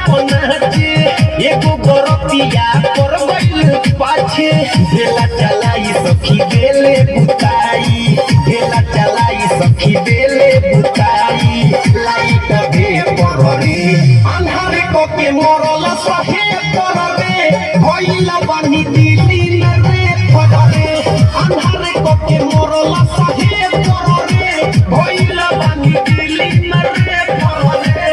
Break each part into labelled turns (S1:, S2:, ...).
S1: पनाचे एगो बरतिया पर गइल पाछे ढेला चलाई सखी देले बुताई ढेला चलाई सखी देले बुताई लाइट दे पररे अन्हार को के मरल सहे पररे भइला बानी दिली रे पररे अन्हार को के मरल सहे पररे भइला बानी दिली रे पररे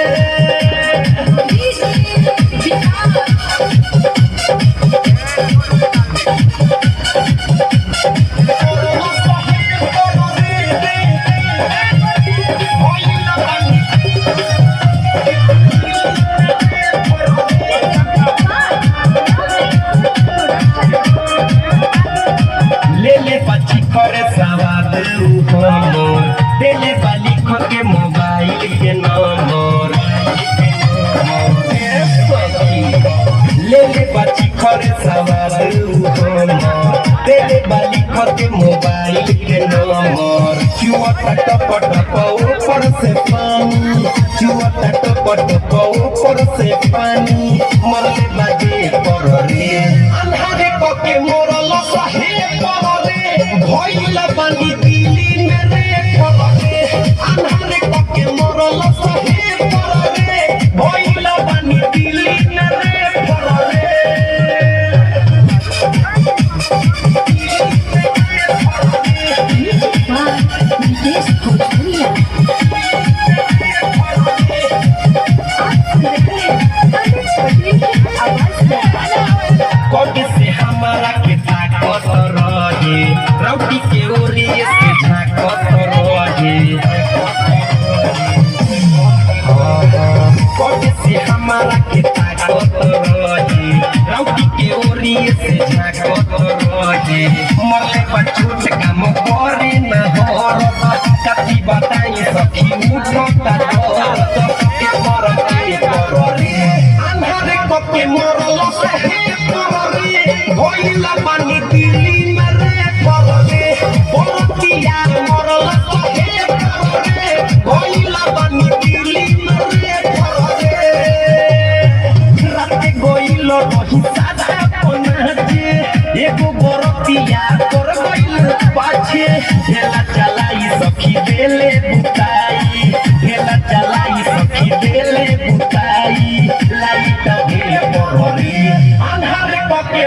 S1: करे सवाद हमर देले बाली के मोबाइल के नंबर ले ले बाची करे सवाद हमर देले बाली के मोबाइल के नंबर चुआ टप टप ऊपर से पानी चुआ टप टप ऊपर से पानी मरले बाजे पर रे अन्हारे को के मोरल सहे पर भइला बानी दिली रे पररे अन्हारे कके मरल सहे पररे भइला बानी दिली रे पररे कोटी से हमारा के ताकत रहे राउटी के ओरिए से झाकत रहे कोटी से हमारा के ताकत रहे राउटी के ओरिए से झाकत रहे मरले पर छोट काम करे न हरत कति बताई सखी उठता डरत के पररे अन्हारे कके मरल सहे पररे भइला बानी दिली रे पररे बरतिया मरल सहे पररे भइला बानी दिली रे पररे राते गइल रही सादा पनाचे एगो बरतिया कर गइल पाछे ढेला चलाई सखी देले बुताई ढेला चलाई सखी देले बुताई लाइट दे पररे अन्हार कके